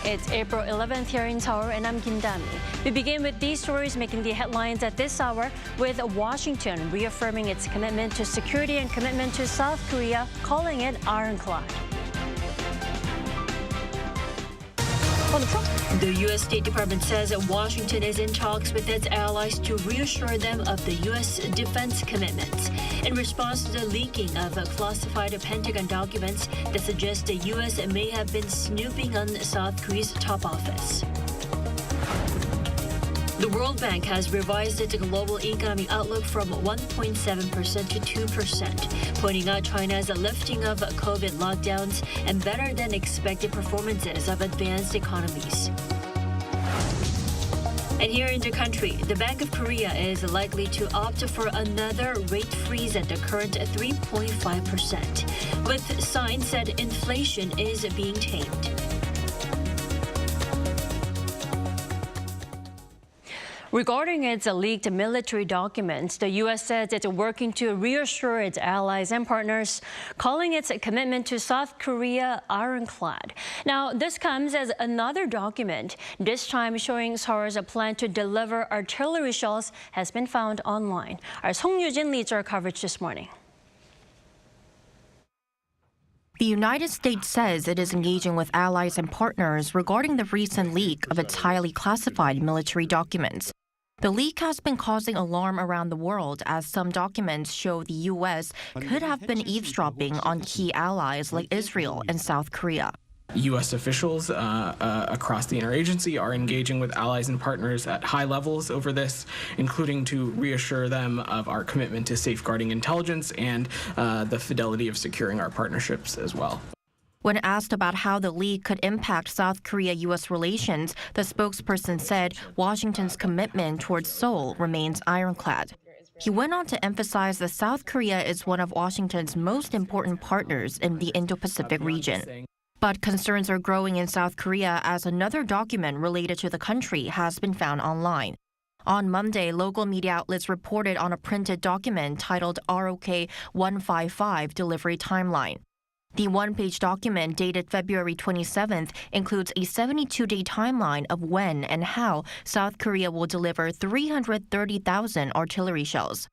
It's April 11th here in Seoul, and I'm Kim Dami. We begin with these stories making the headlines at this hour, with Washington reaffirming its commitment to security and commitment to South Korea, calling it ironclad. On the front, the U.S. State Department says that Washington is in talks with its allies to reassure them of the U.S. defense commitments in response to the leaking of classified Pentagon documents that suggest the U.S. may have been snooping on South Korea's top office. The World Bank has revised its global economic outlook from 1.7% to 2%, pointing out China's lifting of COVID lockdowns and better than expected performances of advanced economies. And here in the country, the Bank of Korea is likely to opt for another rate freeze at the current 3.5%, with signs that inflation is being tamed. Regarding its leaked military documents, the U.S. says it's working to reassure its allies and partners, calling its commitment to South Korea ironclad. Now, this comes as another document, this time showing Seoul's plan to deliver artillery shells, has been found online. Our Song Yujin leads our coverage this morning. The United States says it is engaging with allies and partners regarding the recent leak of its highly classified military documents. The leak has been causing alarm around the world as some documents show the U.S. could have been eavesdropping on key allies like Israel and South Korea. U.S. officials across the interagency are engaging with allies and partners at high levels over this, including to reassure them of our commitment to safeguarding intelligence and the fidelity of securing our partnerships as well. When asked about how the leak could impact South Korea-U.S. relations, the spokesperson said Washington's commitment towards Seoul remains ironclad. He went on to emphasize that South Korea is one of Washington's most important partners in the Indo-Pacific region. But concerns are growing in South Korea as another document related to the country has been found online. On Monday, local media outlets reported on a printed document titled ROK 155 Delivery Timeline. The one-page document dated February 27th includes a 72-day timeline of when and how South Korea will deliver 330,000 artillery shells.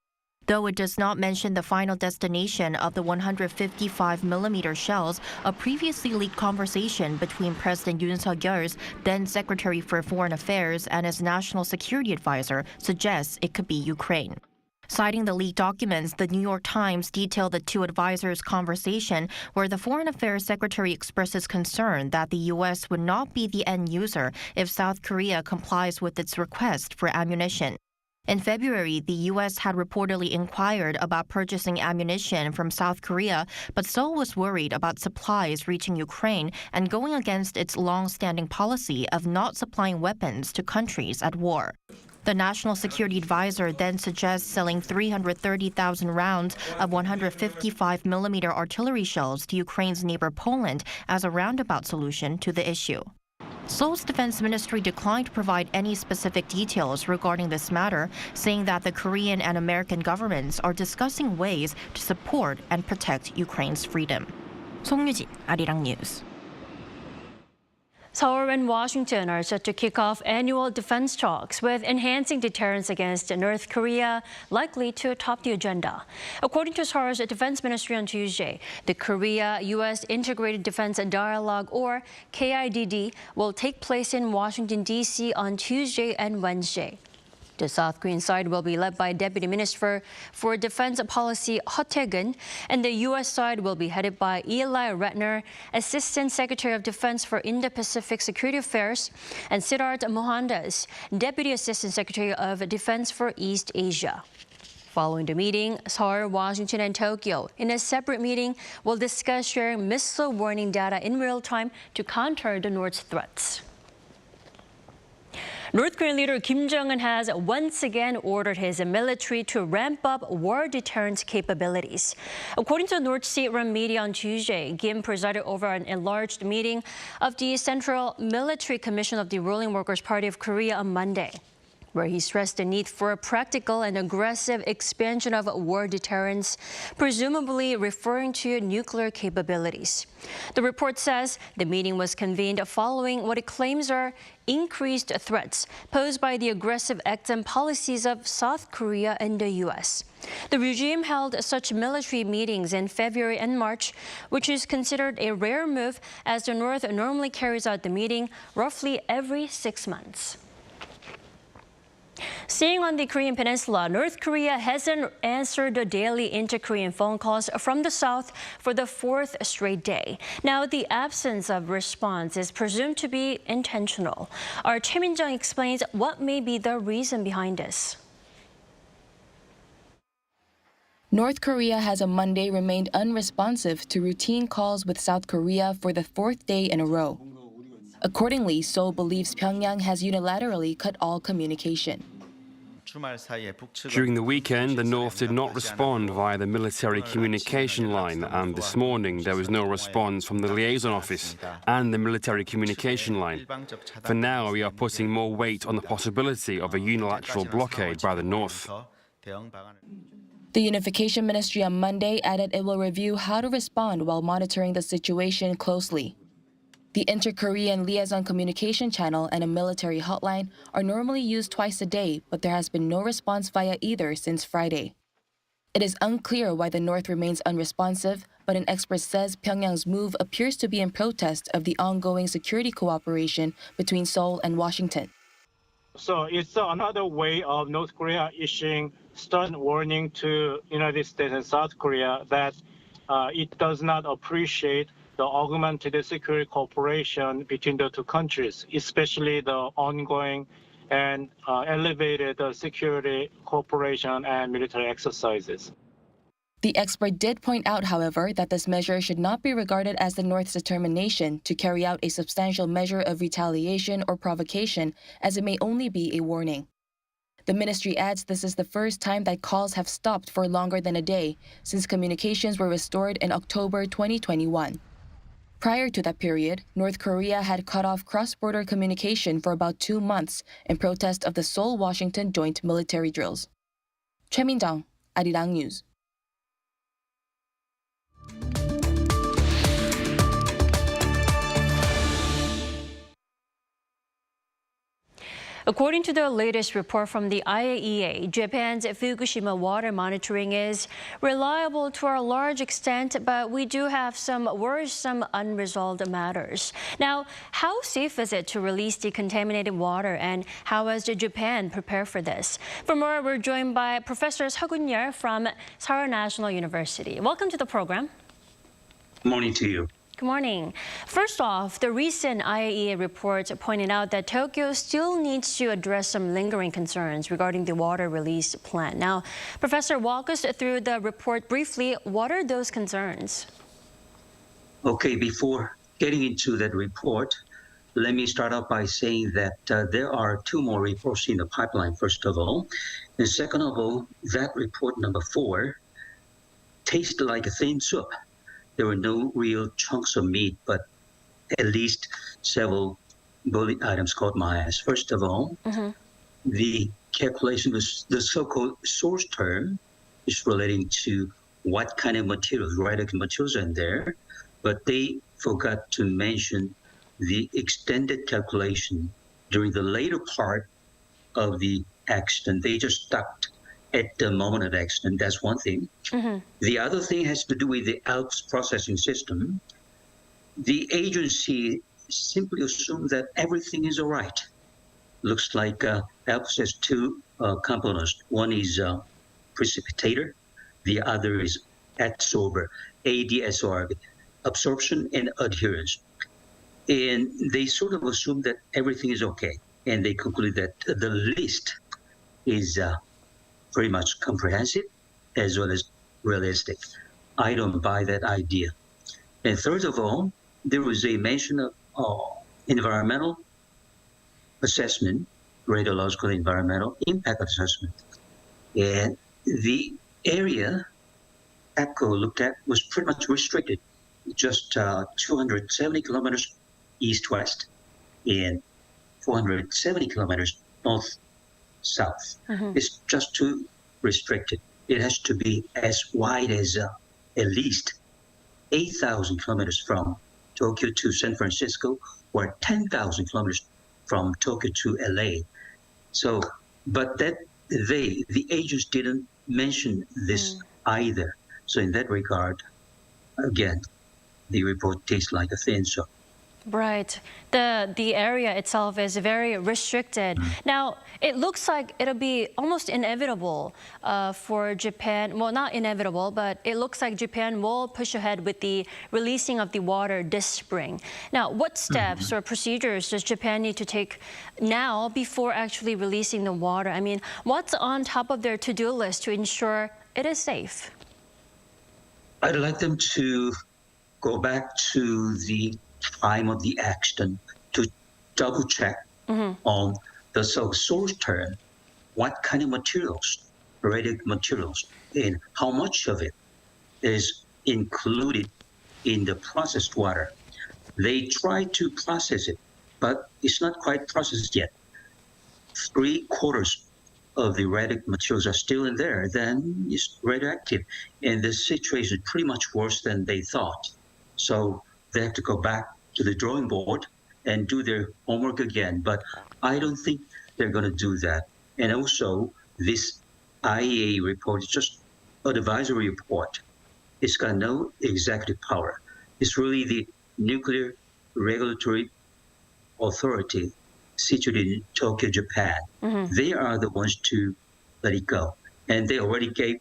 Though it does not mention the final destination of the 155mm shells, a previously leaked conversation between President Yoon Suk-yeol's then Secretary for Foreign Affairs and his National Security Advisor suggests it could be Ukraine. Citing the leaked documents, the New York Times detailed the two advisors' conversation where the Foreign Affairs Secretary expresses concern that the U.S. would not be the end user if South Korea complies with its request for ammunition. In February, the U.S. had reportedly inquired about purchasing ammunition from South Korea, but Seoul was worried about supplies reaching Ukraine and going against its long-standing policy of not supplying weapons to countries at war. The National Security Advisor then suggests selling 330,000 rounds of 155mm artillery shells to Ukraine's neighbor Poland as a roundabout solution to the issue. Seoul's defense ministry declined to provide any specific details regarding this matter, saying that the Korean and American governments are discussing ways to support and protect Ukraine's freedom. 송유진, Arirang News. Seoul and Washington are set to kick off annual defense talks, with enhancing deterrence against North Korea likely to top the agenda. According to Seoul's Defense Ministry on Tuesday, the Korea-U.S. Integrated Defense Dialogue, or KIDD, will take place in Washington, D.C. on Tuesday and Wednesday. The South Korean side will be led by Deputy Minister for Defense Policy Ho Tae-gun, and the U.S. side will be headed by Eli Ratner, Assistant Secretary of Defense for Indo-Pacific Security Affairs, and Siddharth Mohandas, Deputy Assistant Secretary of Defense for East Asia. Following the meeting, Seoul, Washington, and Tokyo, in a separate meeting, will discuss sharing missile warning data in real time to counter the North's threats. North Korean leader Kim Jong-un has once again ordered his military to ramp up war deterrence capabilities. According to North state-run media on Tuesday, Kim presided over an enlarged meeting of the Central Military Commission of the ruling Workers' Party of Korea on Monday. where he stressed the need for a practical and aggressive expansion of war deterrence, presumably referring to nuclear capabilities. The report says the meeting was convened following what it claims are increased threats posed by the aggressive acts and policies of South Korea and the U.S. The regime held such military meetings in February and March, which is considered a rare move as the North normally carries out the meeting roughly every 6 months. Staying on the Korean Peninsula, North Korea hasn't answered the daily inter-Korean phone calls from the South for the 4th straight day. Now, the absence of response is presumed to be intentional. Our Choi Min-jung explains what may be the reason behind this. North Korea has on Monday remained unresponsive to routine calls with South Korea for the 4th day in a row. Accordingly, Seoul believes Pyongyang has unilaterally cut all communication. During the weekend, the North did not respond via the military communication line, and this morning there was no response from the liaison office and the military communication line. For now, we are putting more weight on the possibility of a unilateral blockade by the North. The Unification Ministry on Monday added it will review how to respond while monitoring the situation closely. The inter-Korean liaison communication channel and a military hotline are normally used twice a day, but there has been no response via either since Friday. It is unclear why the North remains unresponsive, but an expert says Pyongyang's move appears to be in protest of the ongoing security cooperation between Seoul and Washington. So it's another way of North Korea issuing stern warning to United States and South Korea that it does not appreciate the augmented security cooperation between the two countries, especially the ongoing and elevated security cooperation and military exercises. The expert did point out, however, that this measure should not be regarded as the North's determination to carry out a substantial measure of retaliation or provocation, as it may only be a warning. The ministry adds this is the first time that calls have stopped for longer than a day since communications were restored in October 2021. Prior to that period, North Korea had cut off cross-border communication for about 2 months in protest of the Seoul-Washington joint military drills. Choi Min-jung, Arirang News. According to the latest report from the IAEA, Japan's Fukushima water monitoring is reliable to a large extent, but we do have some worrisome unresolved matters. Now, how safe is it to release the contaminated water, and how has Japan prepared for this? For more, we're joined by Professor Seok-yeol from Seoul National University. Welcome to the program. Good morning to you. Good morning. First off, the recent IAEA report pointed out that Tokyo still needs to address some lingering concerns regarding the water release plan. Now, Professor, walk us through the report briefly. What are those concerns? Okay, before getting into that report, let me start off by saying that there are 2 more reports in the pipeline, first of all. And second of all, that report number 4 tasted like a thin soup. There were no real chunks of meat, but at least several bullet items caught my eyes. First of all, the calculation was the so-called source term is relating to what kind of materials, radioactive materials are in there, but they forgot to mention the extended calculation during the later part of the accident. They just stopped at the moment of accident. That's one thing. The other thing has to do with the ALPS processing system. The agency simply assumed that everything is all right. Looks like ALPS has 2 components. One is precipitator. The other is adsorber, ADSORB, absorption and adherence. And they sort of assumed that everything is okay. And they concluded that the list is very much comprehensive as well as realistic. I don't buy that idea. And third of all, there was a mention of environmental assessment, radiological environmental impact assessment. And the area APCO looked at was pretty much restricted, just 270 kilometers east-west and 470 kilometers south. It's just too restricted. It has to be as wide as at least 8,000 kilometers from Tokyo to San Francisco, or 10,000 kilometers from Tokyo to LA. So, but that the agents didn't mention this either. So in that regard, again, the report tastes like a thin soap. Right. The area itself is very restricted. Now, it looks like it'll be almost inevitable for Japan. Well, not inevitable, but it looks like Japan will push ahead with the releasing of the water this spring. Now, what steps or procedures does Japan need to take now before actually releasing the water? I mean, what's on top of their to-do list to ensure it is safe? I'd like them to go back to the time of the accident to double check on the source term, what kind of materials, radioactive materials, and how much of it is included in the processed water. They try to process it, but it's not quite processed yet. 3/4 of the radioactive materials are still in there, then it's radioactive. And the situation is pretty much worse than they thought. So they have to go back to the drawing board and do their homework again. But I don't think they're going to do that. And also, this IAEA report is just an advisory report. It's got no executive power. It's really the Nuclear Regulatory Authority situated in Tokyo, Japan. They are the ones to let it go. And they already gave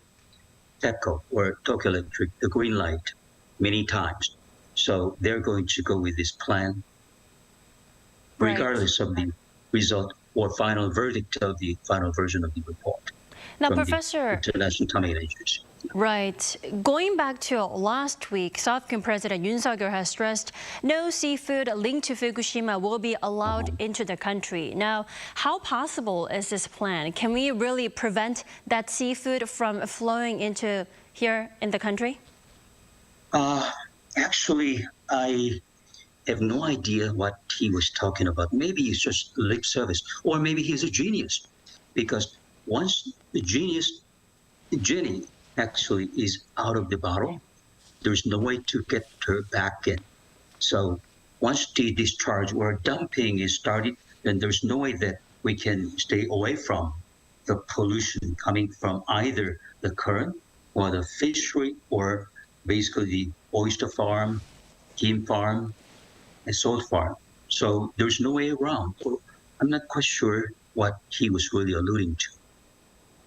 TEPCO, or Tokyo Electric, the green light many times. So they're going to go with this plan, regardless of the result or final verdict of the final version of the report. Now, Professor, International Atomic Agency. Right. Going back to last week, South Korean President Yoon Suk-yeol has stressed no seafood linked to Fukushima will be allowed into the country. Now, how possible is this plan? Can we really prevent that seafood from flowing into here in the country? Actually, I have no idea what he was talking about. Maybe it's just lip service, or maybe he's a genius. Because once the genie actually is out of the bottle, there's no way to get her back in. So once the discharge or dumping is started, then there's no way that we can stay away from the pollution coming from either the current or the fishery or basically the oyster farm, game farm, and salt farm. So there's no way around. I'm not quite sure what he was really alluding to.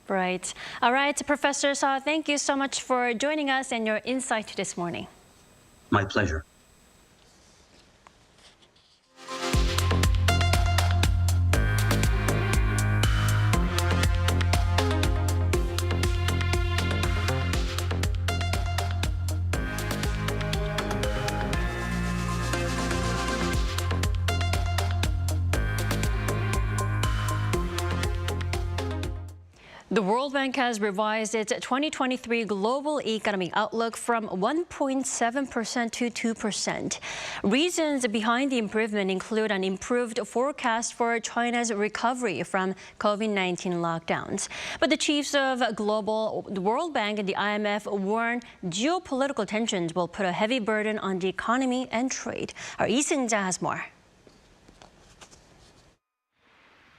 Right. All right, Professor Seo, thank you so much for joining us and your insight this morning. My pleasure. The World Bank has revised its 2023 global economic outlook from 1.7% to 2%. Reasons behind the improvement include an improved forecast for China's recovery from COVID-19 lockdowns. But the chiefs of the World Bank and the IMF warn geopolitical tensions will put a heavy burden on the economy and trade. Our Lee Seung-ja has more.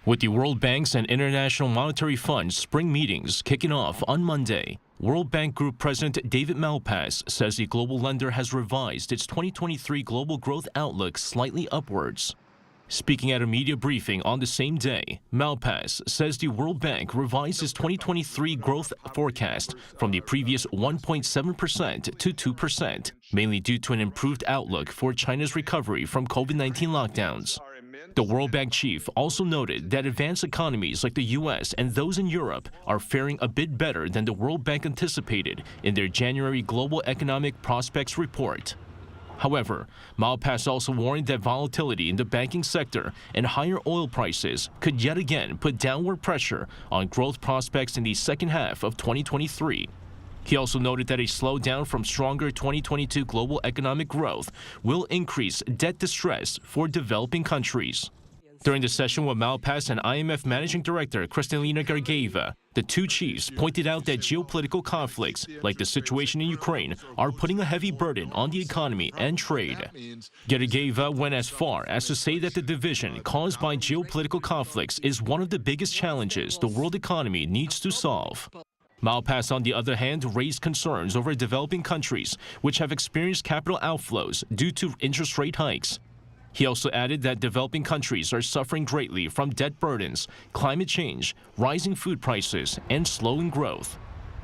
With the World Bank's and International Monetary Fund's spring meetings kicking off on Monday, World Bank Group President David Malpass says the global lender has revised its 2023 global growth outlook slightly upwards. Speaking at a media briefing on the same day, Malpass says the World Bank revised its 2023 growth forecast from the previous 1.7% to 2%, mainly due to an improved outlook for China's recovery from COVID-19 lockdowns. The World Bank chief also noted that advanced economies like the U.S. and those in Europe are faring a bit better than the World Bank anticipated in their January Global Economic Prospects report. However, Malpass also warned that volatility in the banking sector and higher oil prices could yet again put downward pressure on growth prospects in the second half of 2023. He also noted that a slowdown from stronger 2022 global economic growth will increase debt distress for developing countries. During the session with Malpass and IMF Managing Director Kristalina Georgieva, the two chiefs pointed out that geopolitical conflicts, like the situation in Ukraine, are putting a heavy burden on the economy and trade. Georgieva went as far as to say that the division caused by geopolitical conflicts is one of the biggest challenges the world economy needs to solve. Malpass, on the other hand, raised concerns over developing countries which have experienced capital outflows due to interest rate hikes. He also added that developing countries are suffering greatly from debt burdens, climate change, rising food prices, and slowing growth.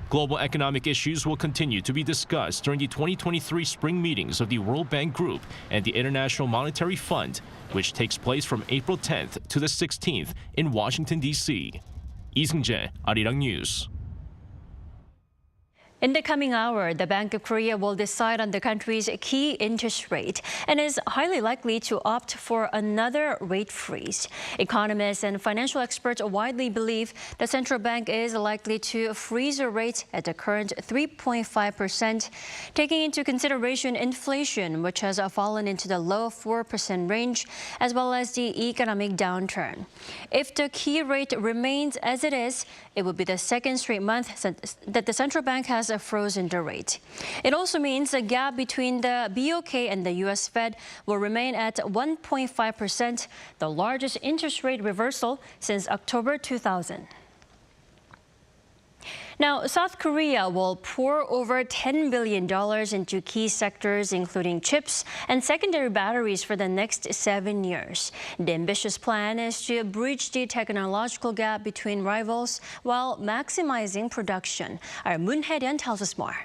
Global economic issues will continue to be discussed during the 2023 spring meetings of the World Bank Group and the International Monetary Fund, which takes place from April 10th to the 16th in Washington, D.C. Lee Seung-jae, Arirang News. In the coming hour, the Bank of Korea will decide on the country's key interest rate and is highly likely to opt for another rate freeze. Economists and financial experts widely believe the central bank is likely to freeze a rate at the current 3.5%, taking into consideration inflation, which has fallen into the low 4% range, as well as the economic downturn. If the key rate remains as it is, it will be the second straight month that the central bank has frozen the rate. It also means the gap between the BOK and the U.S. Fed will remain at 1.5%, the largest interest rate reversal since October 2000. Now, South Korea will pour over $10 billion into key sectors, including chips and secondary batteries, for the next 7 years. The ambitious plan is to bridge the technological gap between rivals while maximizing production. Our Moon Hae-ryun tells us more.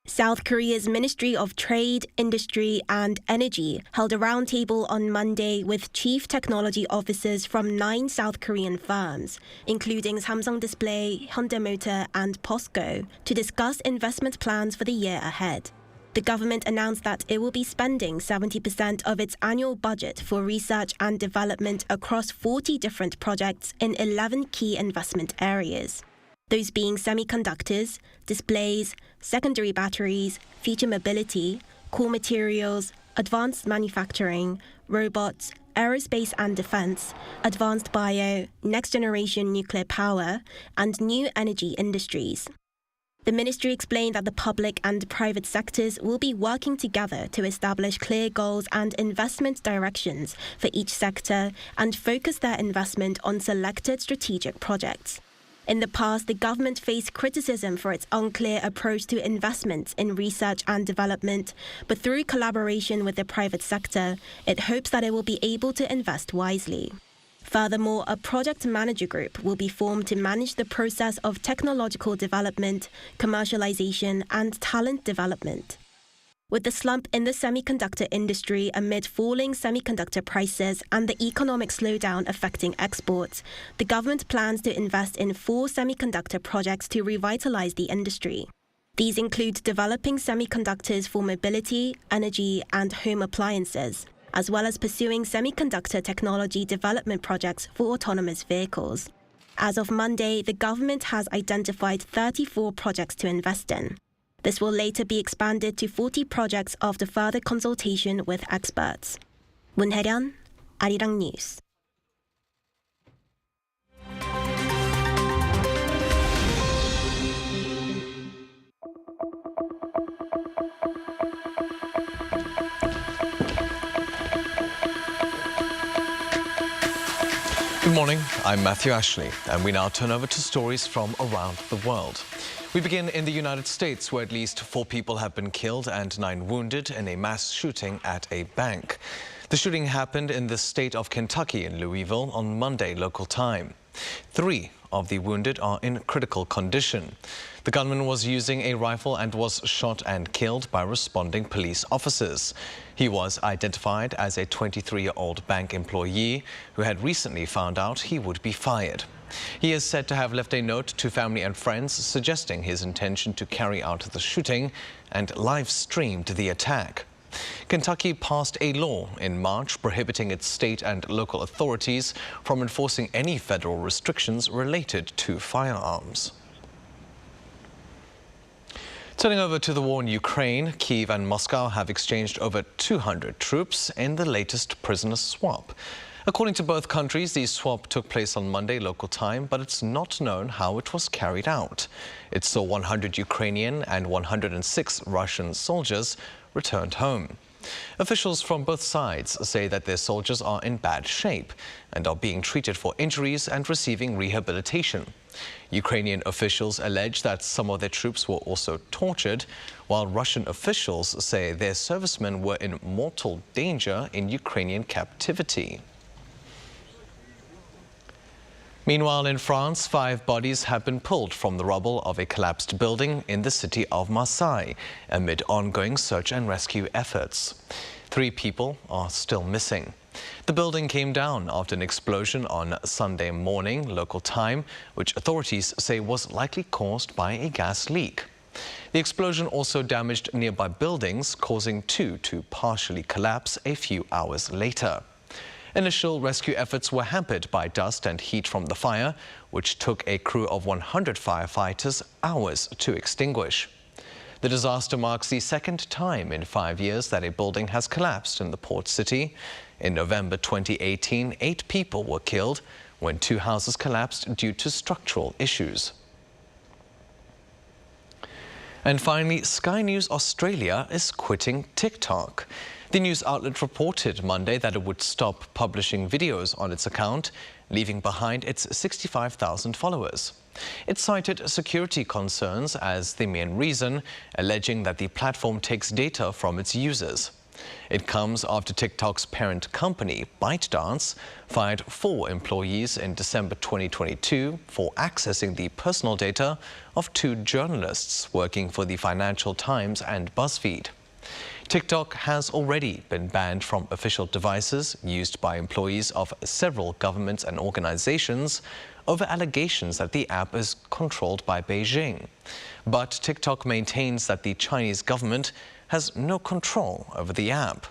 South Korea's Ministry of Trade, Industry and Energy held a roundtable on Monday with chief technology officers from 9 South Korean firms, including Samsung Display, Hyundai Motor and POSCO, to discuss investment plans for the year ahead. The government announced that it will be spending 70% of its annual budget for research and development across 40 different projects in 11 key investment areas. Those being semiconductors, displays, secondary batteries, future mobility, core materials, advanced manufacturing, robots, aerospace and defense, advanced bio, next-generation nuclear power, and new energy industries. The ministry explained that the public and private sectors will be working together to establish clear goals and investment directions for each sector and focus their investment on selected strategic projects. In the past, the government faced criticism for its unclear approach to investments in research and development, but through collaboration with the private sector, it hopes that it will be able to invest wisely. Furthermore, a project manager group will be formed to manage the process of technological development, commercialization, and talent development. With the slump in the semiconductor industry amid falling semiconductor prices and the economic slowdown affecting exports, the government plans to invest in 4 semiconductor projects to revitalize the industry. These include developing semiconductors for mobility, energy, and home appliances, as well as pursuing semiconductor technology development projects for autonomous vehicles. As of Monday, the government has identified 34 projects to invest in. This will later be expanded to 40 projects after further consultation with experts. Moon Hae-ryun, Arirang News. Good morning, I'm Matthew Ashley, and we now turn over to stories from around the world. We begin in the United States, where at least 4 people have been killed and 9 wounded in a mass shooting at a bank. The shooting happened in the state of Kentucky in Louisville on Monday local time. 3 of the wounded are in critical condition. The gunman was using a rifle and was shot and killed by responding police officers. He was identified as a 23-year-old bank employee who had recently found out he would be fired. He is said to have left a note to family and friends suggesting his intention to carry out the shooting and live-streamed the attack. Kentucky passed a law in March prohibiting its state and local authorities from enforcing any federal restrictions related to firearms. Turning over to the war in Ukraine, Kyiv and Moscow have exchanged over 200 troops in the latest prisoner swap. According to both countries, the swap took place on Monday local time, but it's not known how it was carried out. It saw 100 Ukrainian and 106 Russian soldiers returned home. Officials from both sides say that their soldiers are in bad shape and are being treated for injuries and receiving rehabilitation. Ukrainian officials allege that some of their troops were also tortured, while Russian officials say their servicemen were in mortal danger in Ukrainian captivity. Meanwhile, in France, 5 bodies have been pulled from the rubble of a collapsed building in the city of Marseille amid ongoing search and rescue efforts. 3 people are still missing. The building came down after an explosion on Sunday morning, local time, which authorities say was likely caused by a gas leak. The explosion also damaged nearby buildings, causing 2 to partially collapse a few hours later. Initial rescue efforts were hampered by dust and heat from the fire, which took a crew of 100 firefighters hours to extinguish. The disaster marks the second time in 5 years that a building has collapsed in the port city. In November 2018, 8 people were killed when 2 houses collapsed due to structural issues. And finally, Sky News Australia is quitting TikTok. The news outlet reported Monday that it would stop publishing videos on its account, leaving behind its 65,000 followers. It cited security concerns as the main reason, alleging that the platform takes data from its users. It comes after TikTok's parent company, ByteDance, fired 4 employees in December 2022 for accessing the personal data of 2 journalists working for the Financial Times and BuzzFeed. TikTok has already been banned from official devices used by employees of several governments and organizations over allegations that the app is controlled by Beijing. But TikTok maintains that the Chinese government has no control over the app.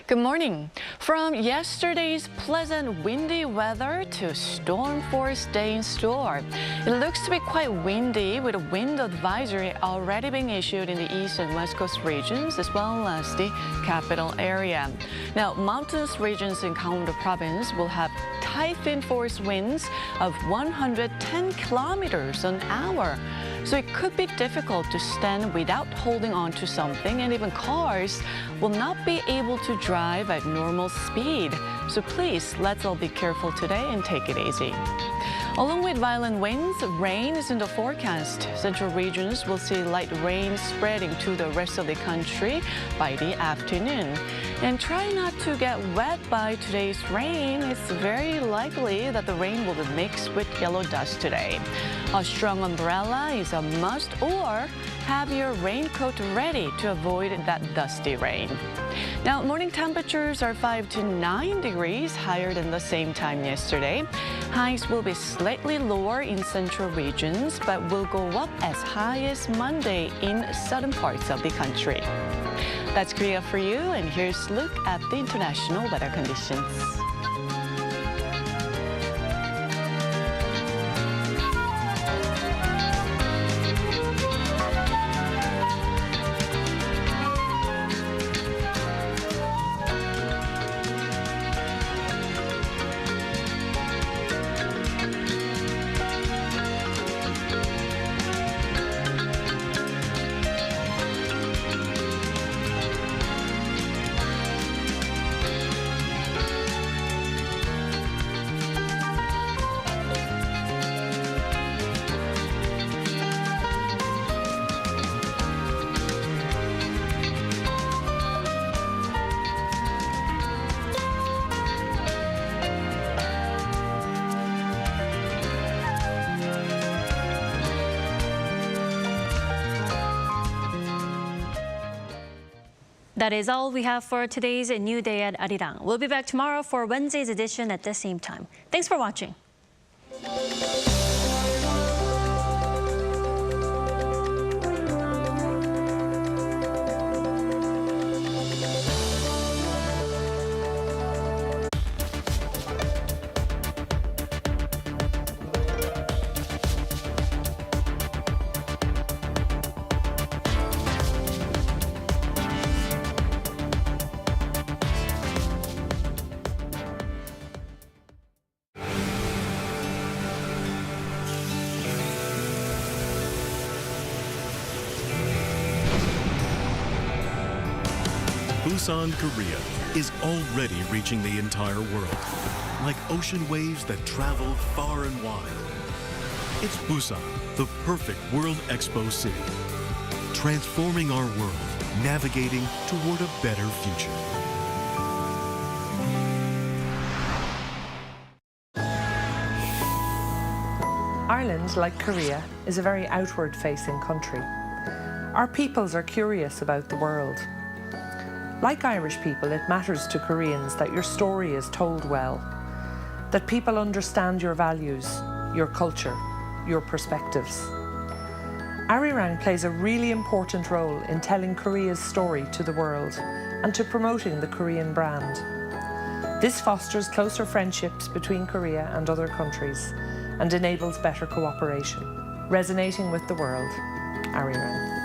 Good morning. From yesterday's pleasant windy weather to storm-force day in store. It looks to be quite windy with a wind advisory already being issued in the east and west coast regions as well as the capital area. Now, mountainous regions in Gangwon province will have typhoon-force winds of 110 kilometers an hour. So it could be difficult to stand without holding on to something, and even cars will not be able to drive at normal speed. So please, let's all be careful today and take it easy. Along with violent winds, rain is in the forecast. Central regions will see light rain spreading to the rest of the country by the afternoon. And try not to get wet by today's rain. It's very likely that the rain will be mixed with yellow dust today. A strong umbrella is a must, or have your raincoat ready to avoid that dusty rain. Now, morning temperatures are 5 to 9 degrees higher than the same time yesterday. Highs will be slightly lower in central regions, but will go up as high as Monday in southern parts of the country. That's Korea for you, and here's a look at the international weather conditions. That is all we have for today's New Day at Arirang. We'll be back tomorrow for Wednesday's edition at the same time. Thanks for watching. Busan, Korea is already reaching the entire world, like ocean waves that travel far and wide. It's Busan, the perfect World Expo city, transforming our world, navigating toward a better future. Ireland, like Korea, is a very outward-facing country. Our peoples are curious about the world. Like Irish people, it matters to Koreans that your story is told well, that people understand your values, your culture, your perspectives. Arirang plays a really important role in telling Korea's story to the world and to promoting the Korean brand. This fosters closer friendships between Korea and other countries and enables better cooperation. Resonating with the world, Arirang.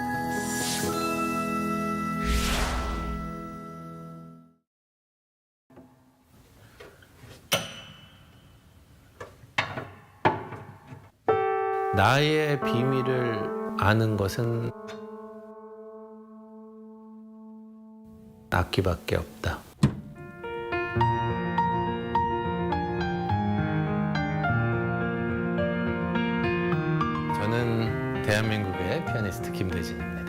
나의 비밀을 아는 것은 낫기밖에 없다. 저는 대한민국의 피아니스트 김대진입니다.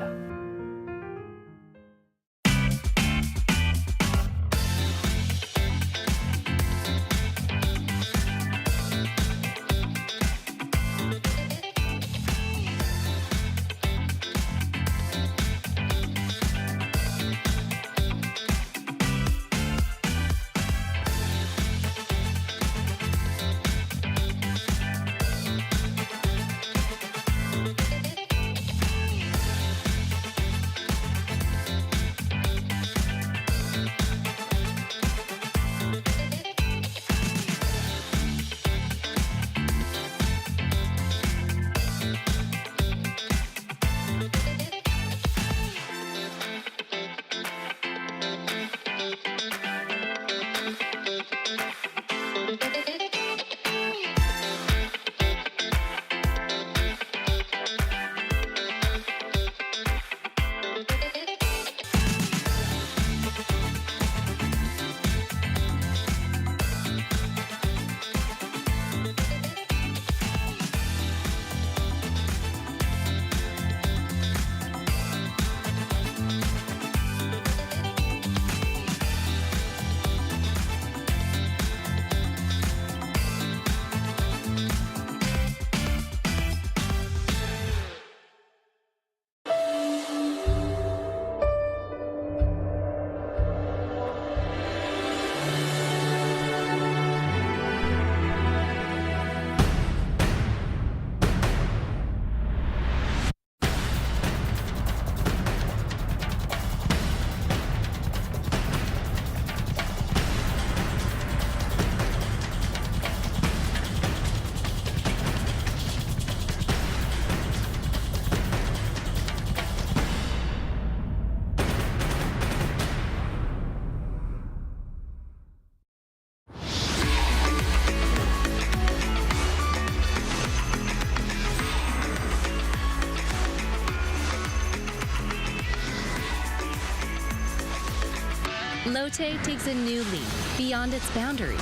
Lotte takes a new leap beyond its boundaries.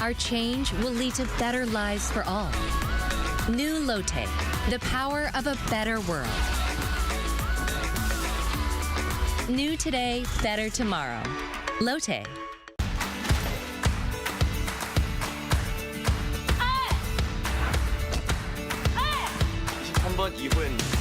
Our change will lead to better lives for all. New Lotte, the power of a better world. New today, better tomorrow. Lotte. 한번 2분.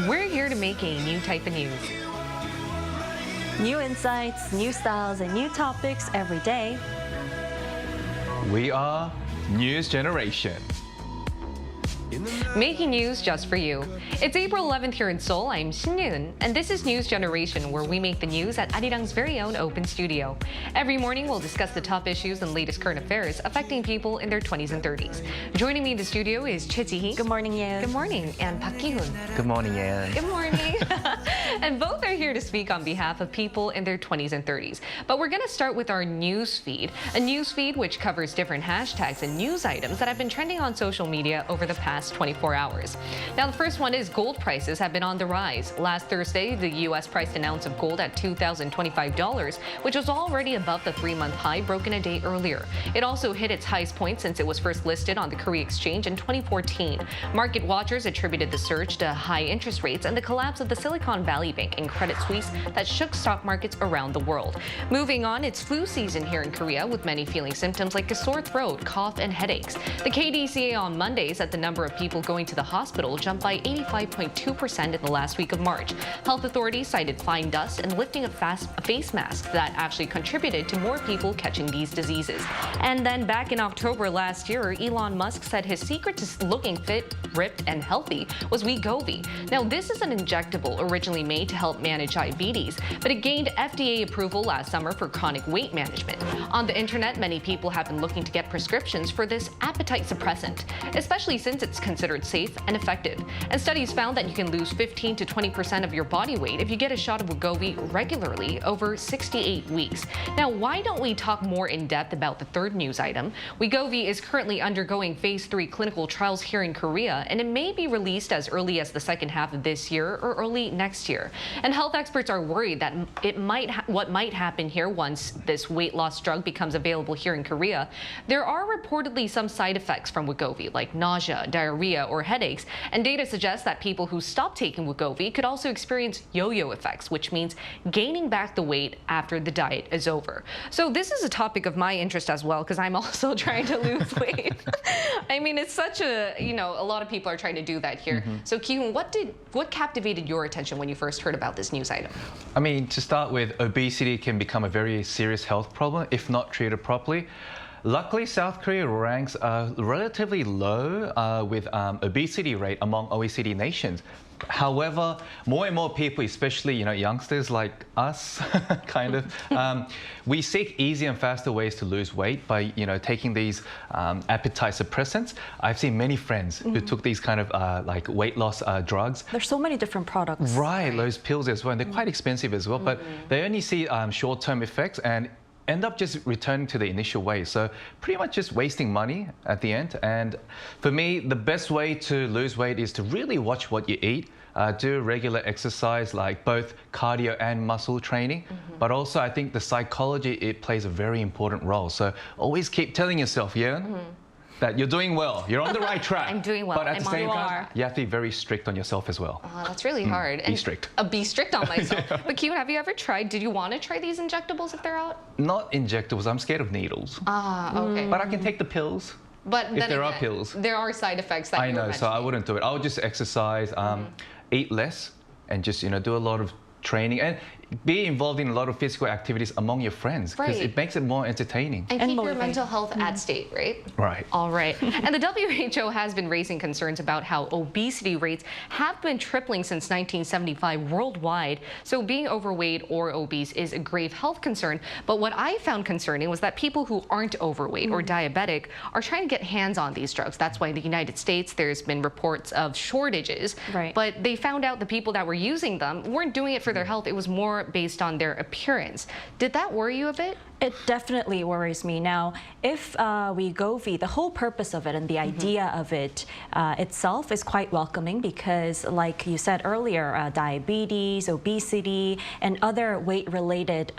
We're here to make a new type of news. New insights, new styles, and new topics every day. We are News Generation. Making news just for you. It's April 11th here in Seoul. I'm Shin-Yoon, and this is News Generation, where we make the news at Arirang's very own open studio. Every morning, we'll discuss the top issues and latest current affairs affecting people in their 20s and 30s. Joining me in the studio is Choi Ji-hee. Good morning, Yoon. Good morning. And Park Ki-hoon. Good morning, Yoon. Good morning. And both are here to speak on behalf of people in their 20s and 30s. But we're going to start with our news feed, a news feed which covers different hashtags and news items that have been trending on social media over the past 24 hours. Now, the first one is gold prices have been on the rise. Last Thursday, the U.S. priced an ounce of gold at $2,025, which was already above the 3-month high broken a day earlier. It also hit its highest point since it was first listed on the Korea Exchange in 2014. Market watchers attributed the surge to high interest rates and the collapse of the Silicon Valley Bank and Credit Suisse that shook stock markets around the world. Moving on, it's flu season here in Korea, with many feeling symptoms like a sore throat, cough, and headaches. The KDCA on Monday said the number of people going to the hospital jumped by 85.2% in the last week of March. Health authorities cited fine dust and lifting of face masks that actually contributed to more people catching these diseases. And then back in October last year, Elon Musk said his secret to looking fit, ripped, and healthy was Wegovy. Now, this is an injectable originally made to help manage diabetes, but it gained FDA approval last summer for chronic weight management. On the internet, many people have been looking to get prescriptions for this appetite suppressant, especially since it's considered safe and effective. And studies found that you can lose 15 to 20% of your body weight if you get a shot of Wegovy regularly over 68 weeks. Now, why don't we talk more in depth about the third news item? Wegovy is currently undergoing phase 3 clinical trials here in Korea, and it may be released as early as the second half of this year or early next year. And health experts are worried that what might happen here once this weight loss drug becomes available here in Korea. There are reportedly some side effects from Wegovy, like nausea, diarrhea, or headaches, and data suggests that people who stop taking Wegovy could also experience yo-yo effects, which means gaining back the weight after the diet is over. So this is a topic of my interest as well, because I'm also trying to lose weight. I mean, it's such a, a lot of people are trying to do that here. So Ki-hoon, what captivated your attention when you first heard about this news item? I mean, to start with, obesity can become a very serious health problem if not treated properly. Luckily, South Korea ranks relatively low with obesity rate among OECD nations. However, more and more people, especially youngsters like us, kind of, we seek easier and faster ways to lose weight by taking these appetite suppressants. I've seen many friends who took these kind of like weight loss drugs. There's so many different products. Right, those pills as well, and they're quite expensive as well. But they only see short-term effects and end up just returning to the initial way. So pretty much just wasting money at the end. And for me, the best way to lose weight is to really watch what you eat, do regular exercise, like both cardio and muscle training. But also I think the psychology, it plays a very important role. So always keep telling yourself, that you're doing well, you're on the right track. I'm doing well. But at the same time, you have to be very strict on yourself as well. That's really hard. Be strict. Be strict on myself. But Ki-hoon, have you ever tried, did you want to try these injectables if they're out? Not injectables, I'm scared of needles. Okay. But I can take the pills. But if there are pills. There are side effects that I know, so I wouldn't do it. I would just exercise, eat less, and just do a lot of training and be involved in a lot of physical activities among your friends, because it makes it more entertaining. And keep your mental health at state, right? Right. All right. And the WHO has been raising concerns about how obesity rates have been tripling since 1975 worldwide. So being overweight or obese is a grave health concern. But what I found concerning was that people who aren't overweight or diabetic are trying to get hands on these drugs. That's why in the United States, there's been reports of shortages. Right. But they found out the people that were using them weren't doing it for their health. It was more based on their appearance. Did that worry you a bit? It definitely worries me. Now, if Wegovy, the whole purpose of it and the idea of it itself is quite welcoming, because like you said earlier, diabetes, obesity, and other weight-related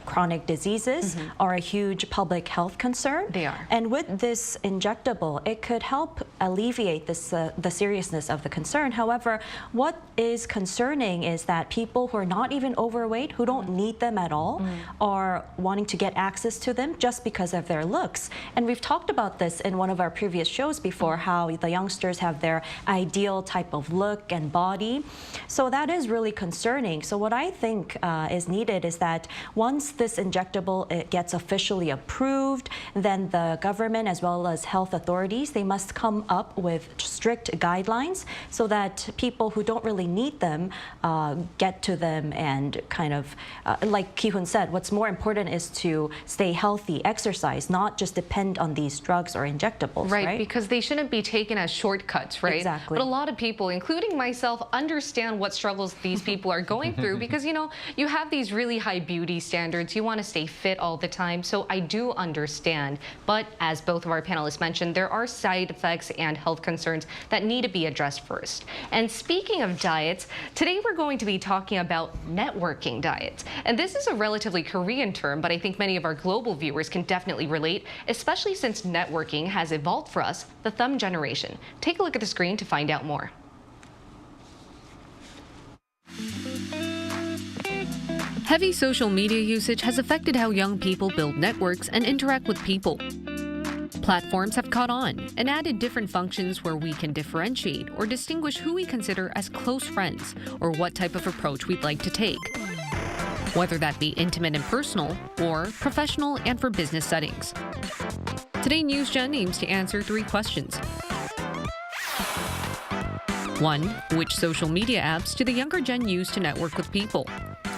chronic diseases are a huge public health concern. They are. And with this injectable, it could help alleviate this, the seriousness of the concern. However, what is concerning is that people who are not even overweight, who don't need them at all, are wanting to to get access to them just because of their looks. And we've talked about this in one of our previous shows before, how the youngsters have their ideal type of look and body. So that is really concerning. So what I think is needed is that once this injectable gets officially approved, then the government as well as health authorities, they must come up with strict guidelines so that people who don't really need them get to them, and kind of, like Ki-hoon said, what's more important is to stay healthy, exercise, not just depend on these drugs or injectables, right? Because they shouldn't be taken as shortcuts, right? Exactly. But a lot of people, including myself, understand what struggles these people are going through because, you know, you have these really high beauty standards. You want to stay fit all the time. So I do understand. But as both of our panelists mentioned, there are side effects and health concerns that need to be addressed first. And speaking of diets, today we're going to be talking about networking diets. And this is a relatively Korean term, but I think many of our global viewers can definitely relate, especially since networking has evolved for us, the thumb generation. Take a look at the screen to find out more. Heavy social media usage has affected how young people build networks and interact with people. Platforms have caught on and added different functions where we can differentiate or distinguish who we consider as close friends or what type of approach we'd like to take, whether that be intimate and personal or professional and for business settings. Today, NewsGen aims to answer 3 questions. 1. Which social media apps do the younger gen use to network with people?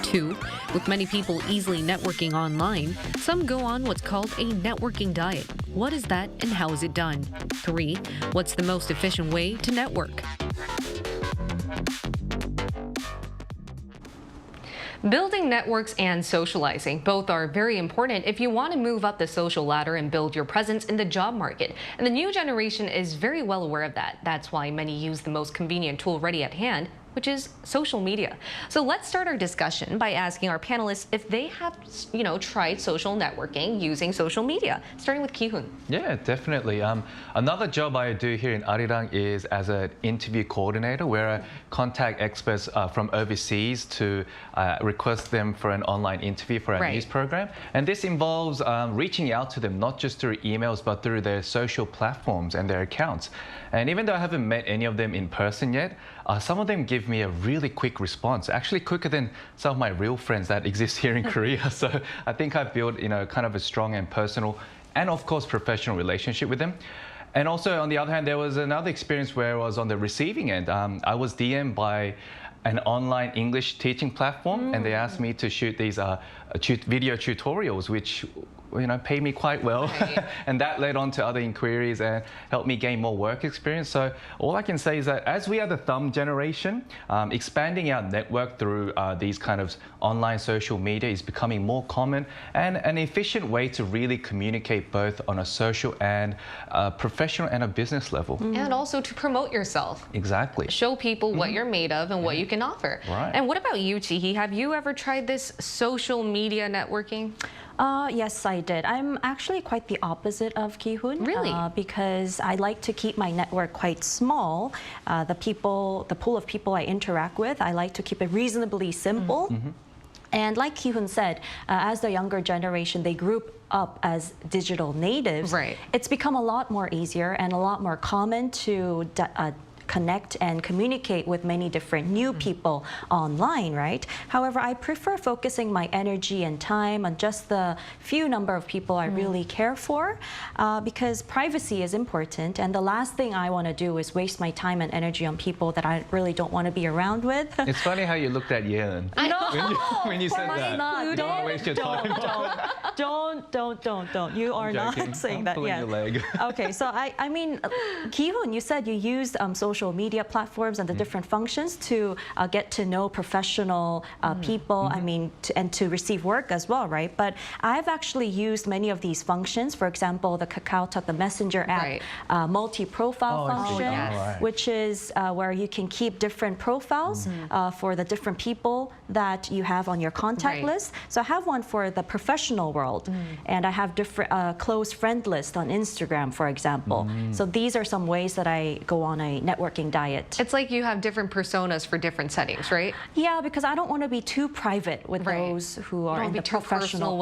2. With many people easily networking online, some go on what's called a networking diet. What is that and how is it done? 3. What's the most efficient way to network? Building networks and socializing, both are very important if you want to move up the social ladder and build your presence in the job market. And the new generation is very well aware of that. That's why many use the most convenient tool ready at hand, which is social media. So let's start our discussion by asking our panelists if they have, tried social networking using social media, starting with Ki-hoon. Yeah, definitely. Another job I do here in Arirang is as an interview coordinator, where I contact experts from overseas to request them for an online interview for our news program. And this involves reaching out to them, not just through emails, but through their social platforms and their accounts. And even though I haven't met any of them in person yet, some of them give me a really quick response, actually quicker than some of my real friends that exist here in Korea. So I think I've built, kind of a strong and personal and, of course, professional relationship with them. And also, on the other hand, there was another experience where I was on the receiving end. I was DM'd by an online English teaching platform, and they asked me to shoot these video tutorials, which paid me quite well. And that led on to other inquiries and helped me gain more work experience. So all I can say is that as we are the thumb generation, expanding our network through these kind of online social media is becoming more common and an efficient way to really communicate both on a social and professional and a business level. And also to promote yourself. Exactly. Show people what you're made of and what you can offer. Right. And what about you, Chi-hee? Have you ever tried this social media networking? Yes, I did. I'm actually quite the opposite of Ki-hoon. Really? Because I like to keep my network quite small. The pool of people I interact with, I like to keep it reasonably simple. And like Ki-hoon said, as the younger generation, they group up as digital natives. It's become a lot more easier and a lot more common to connect and communicate with many different new people online, right? However, I prefer focusing my energy and time on just the few number of people I really care for, because privacy is important, and the last thing I want to do is waste my time and energy on people that I really don't want to be be with. It's funny how you looked at Yeon when you said that. Don't waste your time. Don't. You are not saying that. Pulling your leg. Okay, so I mean, Ki-hoon, you said you used social media platforms and the different functions to get to know professional people, I mean, and to receive work as well, right? But I've actually used many of these functions. For example, the KakaoTalk, the Messenger app, multi-profile function, which is where you can keep different profiles for the different people that you have on your contact list. So I have one for the professional world. world. And I have different close friend list on Instagram, for example. So these are some ways that I go on a networking diet. It's like you have different personas for different settings, right? Yeah, because I don't want to be too private with those who are in the professional,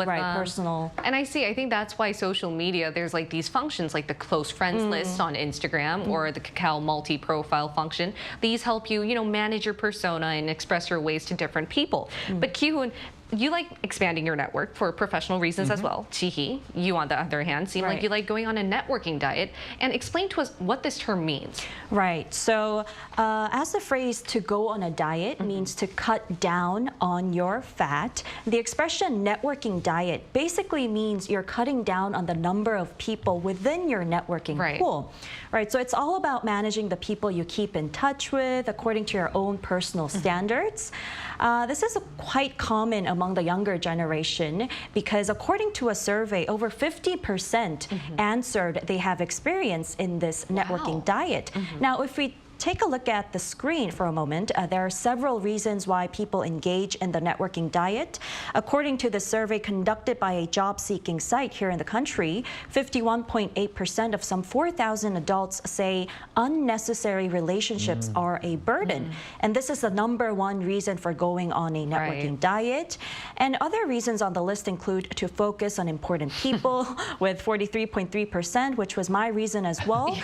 personal. And I think that's why social media, there's like these functions like the close friends list on Instagram or the Kakao multi-profile function. These help you, manage your persona and express your ways to different people. But Ki-hoon, you like expanding your network for professional reasons as well. Chi-hee, you on the other hand, seem like you like going on a networking diet. And explain to us what this term means. Right. So as the phrase to go on a diet means to cut down on your fat, the expression networking diet basically means you're cutting down on the number of people within your networking pool. Right. So it's all about managing the people you keep in touch with according to your own personal standards. This is quite common among the younger generation because according to a survey, over 50% answered they have experience in this networking diet. Now, if we take a look at the screen for a moment, there are several reasons why people engage in the networking diet. According to the survey conducted by a job-seeking site here in the country, 51.8% of some 4,000 adults say unnecessary relationships are a burden. And this is the #1 reason for going on a networking diet. And other reasons on the list include to focus on important people with 43.3%, which was my reason as well,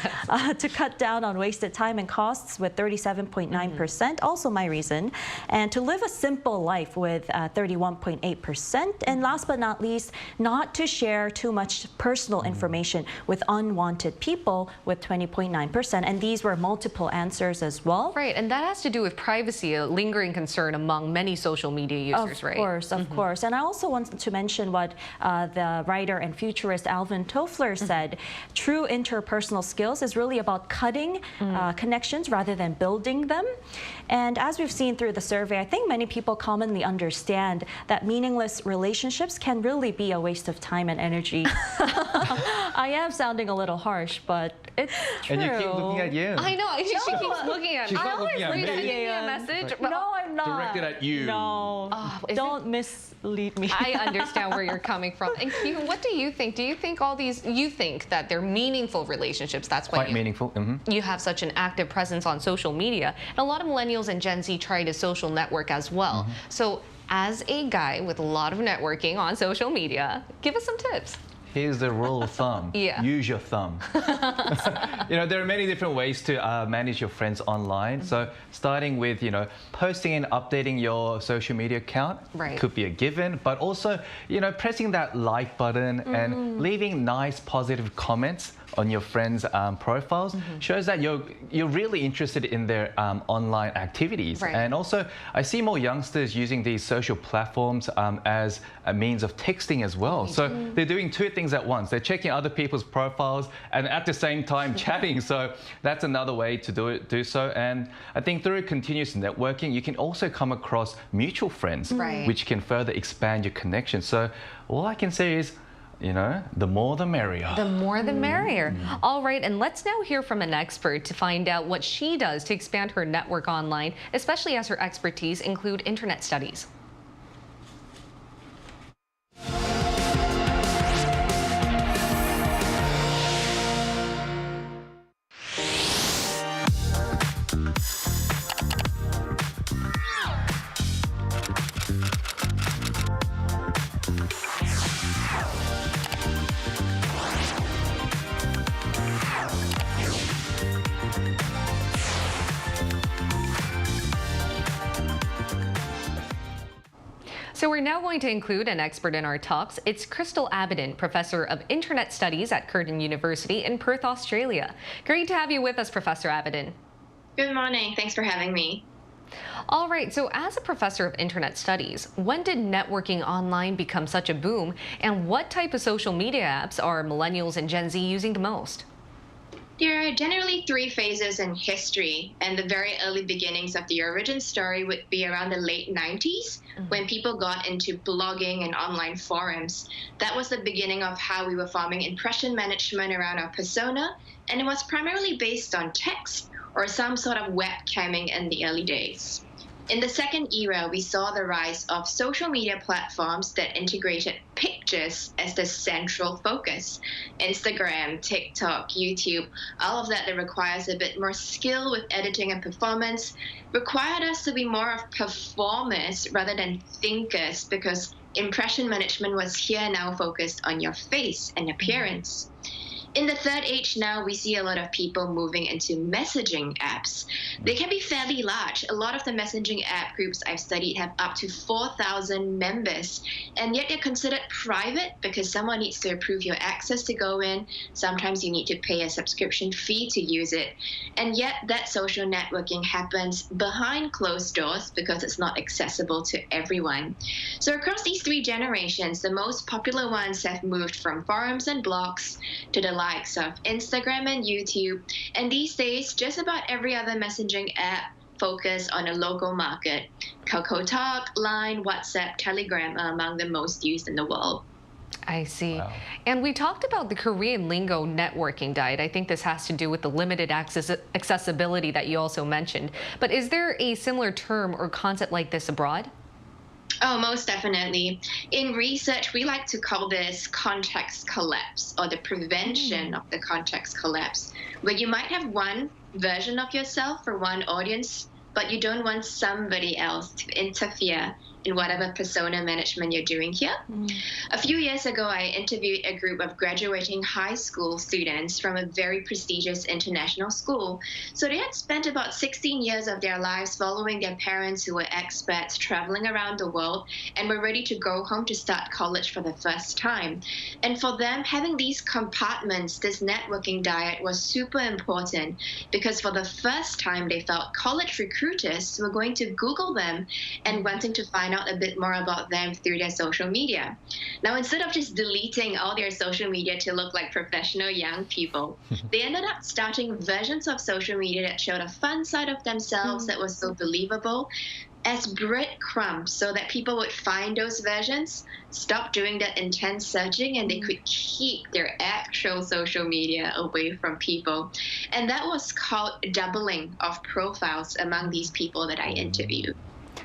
to cut down on wasted time and costs with 37.9%, also my reason, and to live a simple life with 31.8%, and last but not least, not to share too much personal information with unwanted people with 20.9%, and these were multiple answers as well. Right, and that has to do with privacy, a lingering concern among many social media users, right? Of course. And I also wanted to mention what the writer and futurist Alvin Toffler said. True interpersonal skills is really about cutting connections rather than building them. And as we've seen through the survey, I think many people commonly understand that meaningless relationships can really be a waste of time and energy. I am sounding a little harsh, but it's true. And you keep looking at you. I know, she keeps looking at me. She's not looking at me. Sending me a message. No, I'm not. Directed at you. No, don't mislead me. I understand where you're coming from. And Ki-hoon, what do you think? Do you think all these, you think that they're meaningful relationships? That's why Quite meaningful. You have such an active presence on social media. And a lot of millennials and Gen Z try to social network as well. So as a guy with a lot of networking on social media, give us some tips. Here's the rule of thumb. Use your thumb. There are many different ways to manage your friends online. So starting with, posting and updating your social media account could be a given, but also, pressing that like button and leaving nice positive comments on your friends' profiles shows that you're really interested in their online activities. And also, I see more youngsters using these social platforms as a means of texting as well. So they're doing two things at once. They're checking other people's profiles and at the same time chatting. So that's another way to do so. And I think through continuous networking, you can also come across mutual friends, which can further expand your connection. So all I can say is, the more the merrier. The more the merrier. All right, and let's now hear from an expert to find out what she does to expand her network online, especially as her expertise include internet studies. So we're now going to include an expert in our talks. It's Crystal Abadan, Professor of Internet Studies at Curtin University in Perth, Australia. Great to have you with us, Professor Abadan. Good morning. Thanks for having me. All right, so as a professor of internet studies, when did networking online become such a boom, and what type of social media apps are millennials and Gen Z using the most? There are generally three phases in history, and the very early beginnings of the origin story would be around the late 90s, when people got into blogging and online forums. That was the beginning of how we were forming impression management around our persona, and it was primarily based on text or some sort of webcamming in the early days. In the second era, we saw the rise of social media platforms that integrated pictures as the central focus. Instagram, TikTok, YouTube, all of that requires a bit more skill with editing and performance, required us to be more of performers rather than thinkers, because impression management was here now focused on your face and appearance. In the third age now, we see a lot of people moving into messaging apps. They can be fairly large. A lot of the messaging app groups I've studied have up to 4,000 members, and yet they're considered private because someone needs to approve your access to go in. Sometimes you need to pay a subscription fee to use it. And yet that social networking happens behind closed doors because it's not accessible to everyone. So across these three generations, the most popular ones have moved from forums and blogs to the likes of Instagram and YouTube, and these days just about every other messaging app focus on a local market. Kakao Talk, Line, WhatsApp, Telegram are among the most used in the world. I see. Wow. And we talked about the Korean lingo networking diet. I think this has to do with the limited accessibility that you also mentioned. But is there a similar term or concept like this abroad? Oh, most definitely. In research, we like to call this context collapse, or the prevention of the context collapse, where you might have one version of yourself for one audience, but you don't want somebody else to interfere in whatever persona management you're doing here. A few years ago, I interviewed a group of graduating high school students from a very prestigious international school. So they had spent about 16 years of their lives following their parents who were expats traveling around the world and were ready to go home to start college for the first time. And for them, having these compartments, this networking diet was super important, because for the first time they felt college recruiters were going to Google them and wanting to find out a bit more about them through their social media. Now, instead of just deleting all their social media to look like professional young people, they ended up starting versions of social media that showed a fun side of themselves that was so believable as breadcrumbs, so that people would find those versions, stop doing that intense searching, and they could keep their actual social media away from people. And that was called doubling of profiles among these people that I interviewed.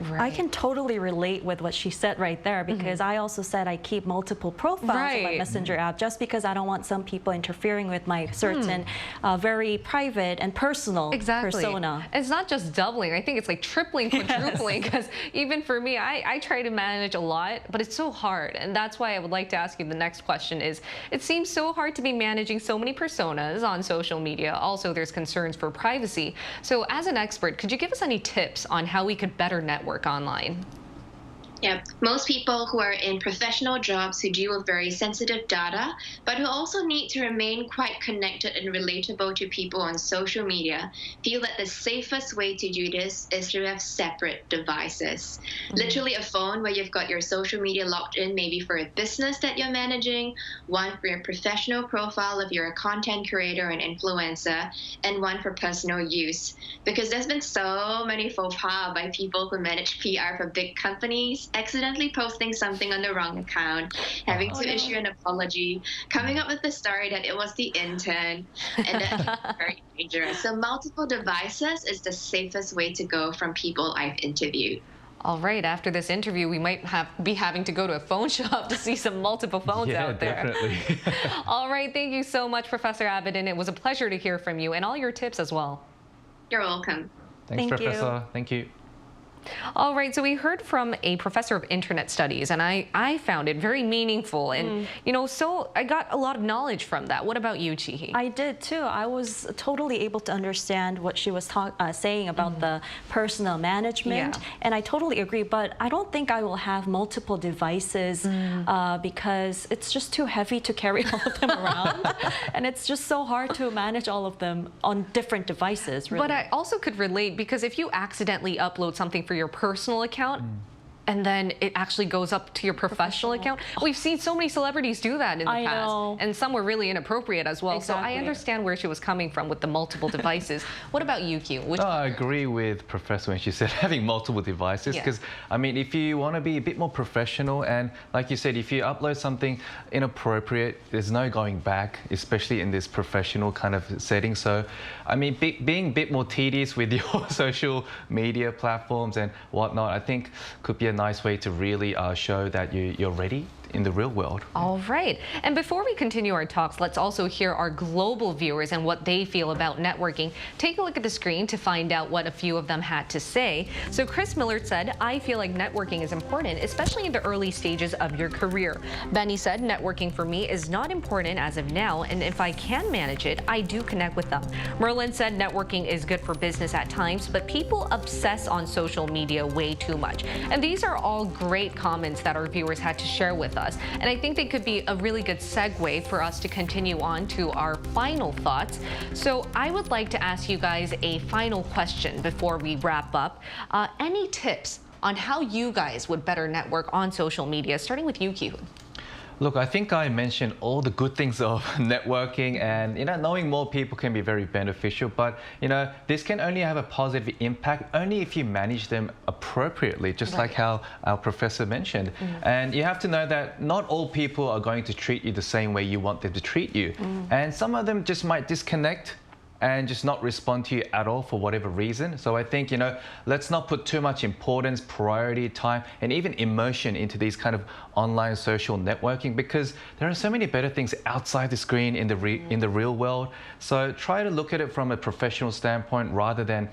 Right. I can totally relate with what she said right there, because I also said I keep multiple profiles on my messenger app just because I don't want some people interfering with my certain very private and personal persona. It's not just doubling. I think it's like tripling, quadrupling, because even for me, I try to manage a lot, but it's so hard. And that's why I would like to ask you the next question is, it seems so hard to be managing so many personas on social media. Also, there's concerns for privacy. So as an expert, could you give us any tips on how we could better network online? Yeah, most people who are in professional jobs who deal with very sensitive data, but who also need to remain quite connected and relatable to people on social media, feel that the safest way to do this is to have separate devices. Literally a phone where you've got your social media logged in, maybe for a business that you're managing, one for your professional profile if you're a content creator and influencer, and one for personal use. Because there's been so many faux pas by people who manage PR for big companies, accidentally posting something on the wrong account, having to issue an apology, coming up with the story that it was the intern, and that's very dangerous. So multiple devices is the safest way to go from people I've interviewed. All right, after this interview, we might be having to go to a phone shop to see some multiple phones out there. Definitely. All right, thank you so much, Professor Abedin. It was a pleasure to hear from you and all your tips as well. You're welcome. Thanks, Professor. Thank you. All right, so we heard from a professor of internet studies, and I found it very meaningful, and you know, so I got a lot of knowledge from that. What about you, Chihi? I did too. I was totally able to understand what she was saying about the personal management, and I totally agree. But I don't think I will have multiple devices because it's just too heavy to carry all of them around, and it's just so hard to manage all of them on different devices. Really. But I also could relate, because if you accidentally upload something for your personal account, and then it actually goes up to your professional account. We've seen so many celebrities do that in the past. Know. And some were really inappropriate as well. Exactly. So I understand where she was coming from with the multiple devices. What about you, Q? I agree with Professor when she said having multiple devices, because I mean, if you want to be a bit more professional, and like you said, if you upload something inappropriate, there's no going back, especially in this professional kind of setting. So I mean, being a bit more tedious with your social media platforms and whatnot, I think could be a nice way to really show that you're ready in the real world. All right. And before we continue our talks, let's also hear our global viewers and what they feel about networking. Take a look at the screen to find out what a few of them had to say. So Chris Millard said, I feel like networking is important, especially in the early stages of your career. Benny said, networking for me is not important as of now, and if I can manage it, I do connect with them. Merlin said, networking is good for business at times, but people obsess on social media way too much. And these are all great comments that our viewers had to share with us. And I think they could be a really good segue for us to continue on to our final thoughts. So I would like to ask you guys a final question before we wrap up. Any tips on how you guys would better network on social media, starting with you, Ki-hoon? Look, I think I mentioned all the good things of networking, and knowing more people can be very beneficial, but this can only have a positive impact only if you manage them appropriately, just like how our professor mentioned. And you have to know that not all people are going to treat you the same way you want them to treat you. And some of them just might disconnect and just not respond to you at all for whatever reason. So I think, let's not put too much importance, priority, time, and even emotion into these kind of online social networking, because there are so many better things outside the screen in the real world. So try to look at it from a professional standpoint rather than,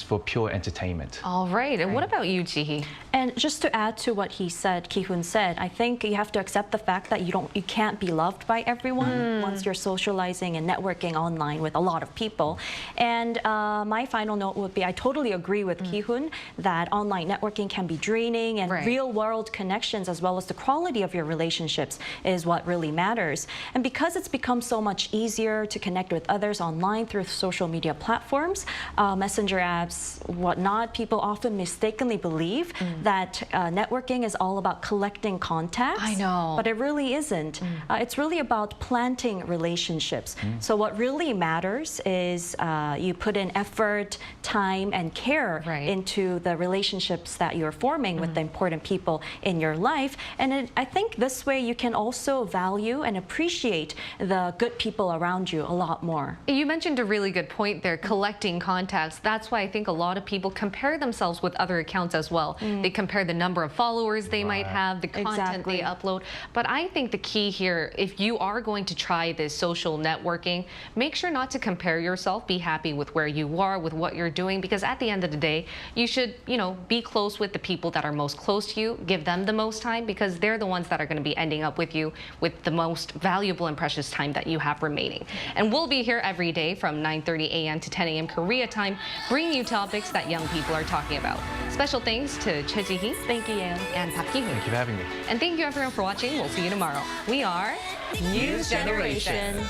for pure entertainment. All right. And what about you, Ji-hee? And just to add to what Ki-hoon said, I think you have to accept the fact that you can't be loved by everyone once you're socializing and networking online with a lot of people. And my final note would be, I totally agree with Ki-hoon that online networking can be draining, and real world connections as well as the quality of your relationships is what really matters. And because it's become so much easier to connect with others online through social media platforms, messenger apps, whatnot, people often mistakenly believe that networking is all about collecting contacts. I know. But it really isn't. It's really about planting relationships. So what really matters is you put in effort, time, and care into the relationships that you're forming with the important people in your life. And I think this way you can also value and appreciate the good people around you a lot more. You mentioned a really good point there, collecting contacts. That's why I think a lot of people compare themselves with other accounts as well. They compare the number of followers they might have, the content they upload. But I think the key here, if you are going to try this social networking, make sure not to compare yourself. Be happy with where you are, with what you're doing, because at the end of the day, you should, be close with the people that are most close to you. Give them the most time, because they're the ones that are going to be ending up with you with the most valuable and precious time that you have remaining. And we'll be here every day from 9:30 a.m. to 10 a.m. Korea time, bringing you topics that young people are talking about. Special thanks to Choi Ji-hee, thank you, and Park Ki-hoon. Thank you for having me. And thank you everyone for watching. We'll see you tomorrow. We are News Generation.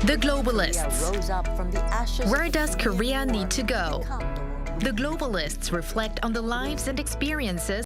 The Globalists. Where does Korea need to go? The Globalists reflect on the lives and experiences